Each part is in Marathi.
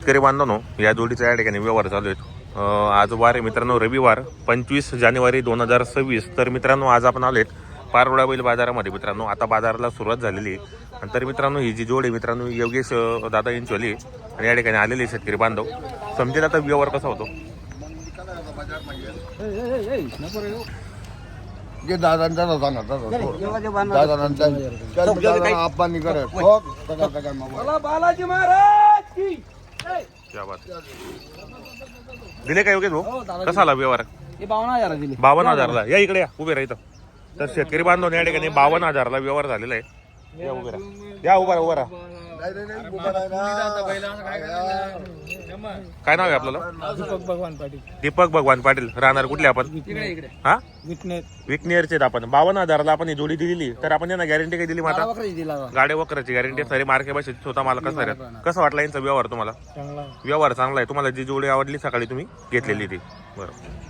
शेतकरी बांधवांनो, या जोडीचा या ठिकाणी व्यवहार चालू आहेत. आज वार आहे मित्रांनो, रविवार 25 जानेवारी 2026. तर मित्रांनो, आज आपण आलोत पारोळा बैल बाजारामध्ये. मित्रांनो, आता बाजाराला सुरुवात झालेली आहे. आणि तर मित्रांनो, ही जी जोड आहे मित्रांनो, योगेश दादा यांची वाली आणि या ठिकाणी आलेले शेतकरी बांधव. समजेल आता व्यवहार कसा होतो. जे दादांचा बालाजी महाराज की क्या बात. दिले काय योगेश भाऊ, कसा आला व्यवहार? 52,000 दिले. 52,000ला. या इकडे या, उभे राहा इथं. तर शेतकरी बांधव या ठिकाणी 52,000ला व्यवहार झालेला आहे. या उभे राहा, या उभा राहा. काय नाव आहे आपल्याला? दीपक भगवान पाटील. दीपक भगवान पाटील. राहणार कुठले आपण? हा, विकनेरचे. आपण 52,000ला आपण ही जोडी दिलेली. तर आपण यांना गॅरंटी काय दिली? माता गाड्या वकराची गॅरंटी सारी मार्के भाषेत स्वतः मला कसं आहे. कसं वाटला यांचा व्यवहार तुम्हाला? व्यवहार चांगला आहे. तुम्हाला जी जोडी आवडली सकाळी तुम्ही घेतलेली ती. बरोबर.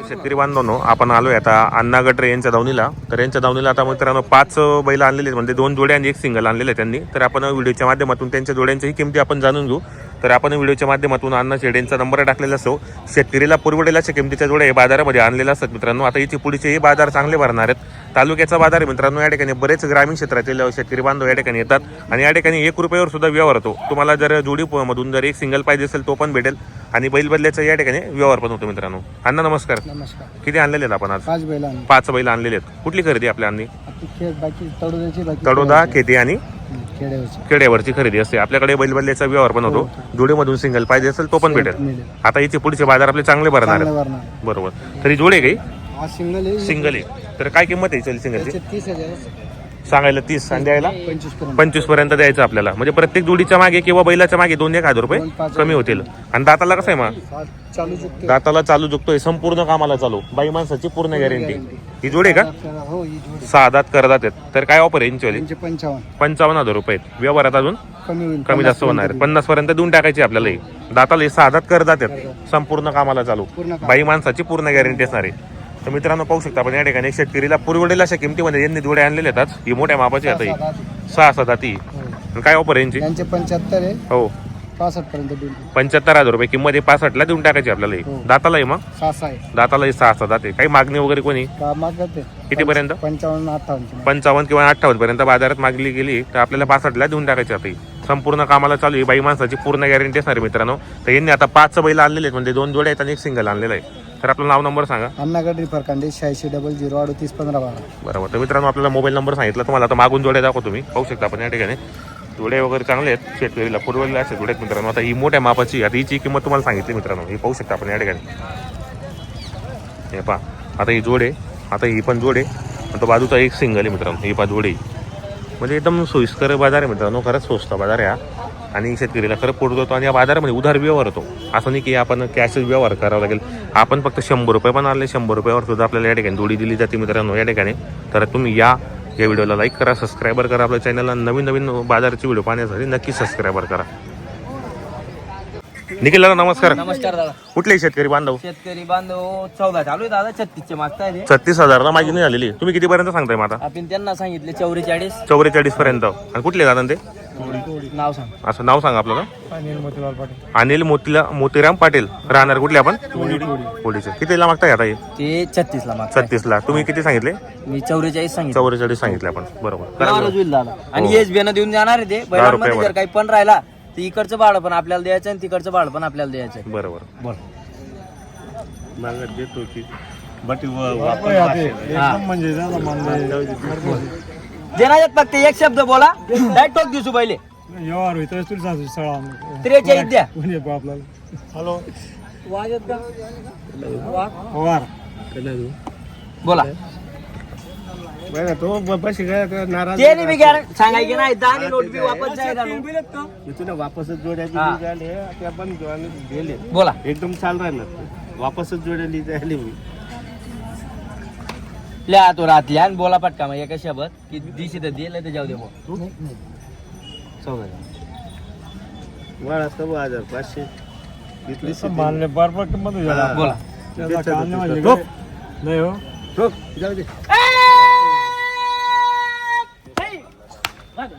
शेतकरी बांधवांनो, आपण आलोय आता अण्णा गटरे यांच्या दावणीला. तर यांच्या दावणीला आता मित्रांनो 5 बैल आणलेले, म्हणजे 2 जोड्या आणि 1 सिंगल आणलेले त्यांनी. तर आपण व्हिडिओच्या माध्यमातून त्यांच्या जोड्यांच्याही किमती आपण जाणून घेऊ. तर आपण व्हिडिओच्या माध्यमातून अण्णा शेडेंचा नंबर टाकलेला असतो. शेतकरीला पुरवडेल अशा किमतीच्या जोड्या हे बाजारामध्ये आणलेल्या असतात मित्रांनो. आता याची पुढचे बाजार चांगले भरणार आहेत. तालुक्याचा बाजार आहे मित्रांनो. या ठिकाणी बरेच ग्रामीण क्षेत्रातील शेतकरी बांधव या ठिकाणी येतात आणि या ठिकाणी 1 रुपयावर सुद्धा व्यवहार होतो. तुम्हाला जर जोडी मधून जर 1 सिंगल पाहिजे असेल तो पण भेटेल आणि बैल बदल्याचा या ठिकाणी व्यवहार पण होतो मित्रांनो. अण्णा नमस्कार. नमस्कार. किती आणलेले आहेत आपण आज? 5 बैल. 5 बैल आणलेले आहेत. कुठली खरेदी आपल्या अन्नी? बाकी तडोद्याची तडोदा, खेती आणि खेड्यावरची. खेड्यावरची खरेदी असते. आपल्याकडे बैल बदल्याचा व्यवहार पण होतो. जोडीमधून सिंगल पाहिजे असेल तो पण भेटेल. आता याचे पुढचे बाजार आपले चांगले भरणार आहेत. बरोबर. तरी जोडे काही सिंगल आहे. तर काय किंमत आहे सिंगलची? 30,000 सांगायला 30 आणि द्यायला 25 25 पर्यंत द्यायचं आपल्याला. म्हणजे प्रत्येक जोडीच्या मागे किंवा बैलाच्या मागे 2-1,000 रुपये कमी होतील. आणि दाताला कसं आहे मग? चालू शकतो. दाताला चालू जुकतोय, संपूर्ण कामाला चालू. बाई माणसाची पूर्ण गॅरंटी. ही जोडी आहे का? हो, ही जोडी 6 दात करदात आहेत. तर काय ऑफर आहे यांची? 55,000 रुपये. व्यवहारात अजून कमी होईल. कमी जास्त होणार आहे. 50 पर्यंत देऊन टाकायची आपल्याला. दाताला 6 दात करदात आहेत, संपूर्ण कामाला चालू. बाई माणसाची पूर्ण गॅरंटी असणार आहे. तर मित्रांनो पाहू शकता आपण या ठिकाणी शेतकरीला पुरवडेल अशा किमतीमध्ये यांनी जोड्या आणलेल्या आहेत. ही मोठ्या मापाची आता ही 6 दाती. काय ऑफर आहे यांची? 75 आहे. हो, 65 पर्यंत देईल. 75,000 रुपये किंमत आहे. 65ला देऊन टाकायची आपल्याला. दाताला आहे मग? 6 आहे. दाताला 6 दात आहे. काही मागणी वगैरे कोणी किती पर्यंत? 55 किंवा 58 पर्यंत बाजारात मागली गेली तर आपल्याला 65ला देऊन टाकायची. आता संपूर्ण कामाला चालू आहे. बाई माणसाची पूर्ण गॅरंटी असणार आहे मित्रांनो. तर यांनी आता 5 बैल आणलेले आहेत, म्हणजे 2 जोड्या आहेत आणि 1 सिंगल आणलेला आहे. तर आपलं नाव नंबर सांगा. अण्णा गटरे फरकांडे 8600381512. बरोबर. तर मित्रांनो आपल्याला मोबाईल नंबर सांगितला तुम्हाला. आता मागून जोड्या दाखवतो तुम्ही. पाहू शकता आपण या ठिकाणी जोड्या वगैरे चांगले आहेत. शेतकरीला पुरवलेले असे जोड्या आहेत मित्रांनो. आता ही मोठ्या मापाची. आता हिची किंमत तुम्हाला सांगितली मित्रांनो. ही पाहू शकता आपण या ठिकाणी. हे पहा, आता ही जोड आहे. आता ही पण जोड आहे. आणि तो बाजूचा 1 सिंगल आहे मित्रांनो. ही पहा जोड आहे. म्हणजे एकदम सोयीस्कर बाजार आहे मित्रांनो. खरंच स्वस्त बाजार आहे हा. आणि शेतकरीला खरं पोट होतो. आणि या बाजारामध्ये उधार व्यवहार होतो. असं नाही की आपण कॅश व्यवहार करावा लागेल. आपण फक्त 100 रुपये पण आणले, 100 रुपयावर सुद्धा आपल्याला या ठिकाणी जोडी दिली जाते मित्रांनो या ठिकाणी. तर तुम्ही या व्हिडिओला लाईक करा, सबस्क्राईबर करा. आपल्या चॅनलला नवीन बाजाराचे व्हिडिओ पाहण्यासाठी नक्की सबस्क्राईबर करा. निखिल दादा नमस्कार. नमस्कार दादा. कुठले शेतकरी बांधव? शेतकरी बांधव 14 चालू आहे दादा. 36 मागताय ते. 36,000ला मागणी झालेली. तुम्ही कितीपर्यंत सांगताय मग आता? आपण त्यांना सांगितले 44. 44 पर्यंत. आणि कुठले दादा ते? नाव सांग. असं नाव सांगा आपल्याला. अनिल मोतीलाल पाटील. अनिल मोतीराम पाटील. राहणार कुठले आपण? कोडीचे. कितीला मागताय आता हे? ते 36ला मागताय. 36ला. तुम्ही किती सांगितले? मी 44 सांगितलं. 44 सांगितले आपण. बरोबर. होईल दादा. आणि एस बियाणं देऊन जाणार आहे ते. बैलांमध्ये जर काही पण राहिला तर इकडचं भाडं पण आपल्याला द्यायचं आणि तिकडचं भाडं पण आपल्याला द्यायचं. बरोबर. बोल. देतो की देण्यात फक्त एक शब्द बोला. डायरेक्ट टोक दिसू पहिले. व्यवहार होईल तर तुला 43 द्या. हॅलो वाजत का? पवार बोला. तो पैसे काय नाराज ते नाही मी गॅरंटी सांगायची नाही. दाणी नोट बी वापस जायला वापसच जोड्याची हा. झाले त्या पण गेले बोला. एकदम चाल राहिलं. वापसच जोड्याली झाली मी ल्या तो रात्री आणि बोला पटका मग एका शब्द की दिशी तर दिलं तर जाऊ दे. मग 14 वाढ असतं 1500 इथली मानले बरोबर किंमत बोला. नाही हो जाऊ दे.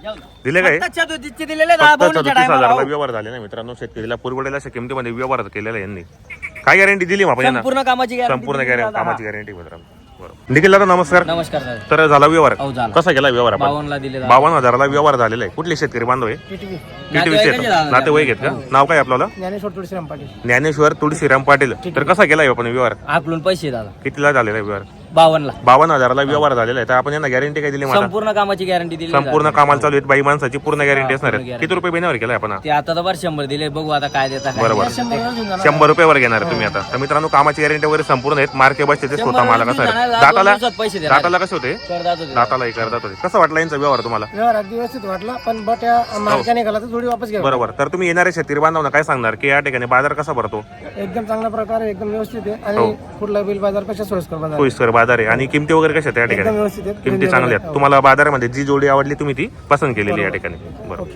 जाऊ दे. दिले काय फक्त 37 दिलेले 10 फक्त बोनसच्या 37,000 टायमाला. व्यवहार झाले ना मित्रांनो. शेतकरीला पुरवडेला अशा किमतीमध्ये व्यवहार केलेला यांनी. काय गॅरंटी दिली मग आपण यांना? संपूर्ण कामाची guarantee संपूर्ण दिली गॅरंटी, दादा. कामाची गॅरंटी मित्रांनो. बरोबर. निखिल दादा नमस्कार. नमस्कार दादा. तर झाला व्यवहार, हो झाला. कसा गेला व्यवहार आपण? 52 ला दिले दादा. 52,000ला व्यवहार झालेला आहे. कुठले शेतकरी बांधव आहे? नातेवाईकाचे दादा. नातेवाईक आहेत का? नाव काय आपल्याला? ज्ञानेश्वर तुळशीराम पाटील. ज्ञानेश्वर तुळशीराम पाटील. तर कसा गेला आपण व्यवहार? आकलून पैसे दादा कितीला झालेला आहे व्यवहार? 52 ला 52,000ला व्यवहार झालेला आहे. तर आपण यांना गॅरंटी काय दिली मला? संपूर्ण कामाची गॅरंटी दिली संपूर्ण कामाला चालू आहेत, बाई माणसाची पूर्ण गॅरंटी असणार आहे. पूर्ण किती रुपये महिन्यावर केलाय आपण? ते आता तर बरं 100 दिले, बघू आता काय देता काय. बरोबर, 100 रुपयावर घेणार आहे तुम्ही आता. तर मित्रांनो कामाची गॅरंटी वगैरे संपूर्ण आहेत. मार्के बसचे ते स्वतः मला कसं आहे दाताला, पैसे देणार. दाताला कसे होते? करदात होते. दाताला करदात होते. कसं वाटलं यांचा व्यवहार तुम्हाला? व्यवहार अगदी व्यवस्थित वाटला, पण बट्या मार्गाने घाला तर थोडी वापस घ्या. बरोबर. तर तुम्ही येणारे शेतकरी बांधवांना काय सांगणार की या ठिकाणी बाजार कसा भरतो? एकदम चांगल्या प्रकारे एकदम व्यवस्थित आहे हो. आणि कुठला बिल बाजारपेक्षा सोयीस्कर बाजार आहे. सोयीस्कर बाजार आहे आणि किमती वगैरे कशा आहेत या एकदम ठिकाणी? व्यवस्थित आहे. किमती चांगल्या आहेत. तुम्हाला बाजारामध्ये जी जोडी आवडली तुम्ही ती पसंत केलेली या ठिकाणी. बरोबर.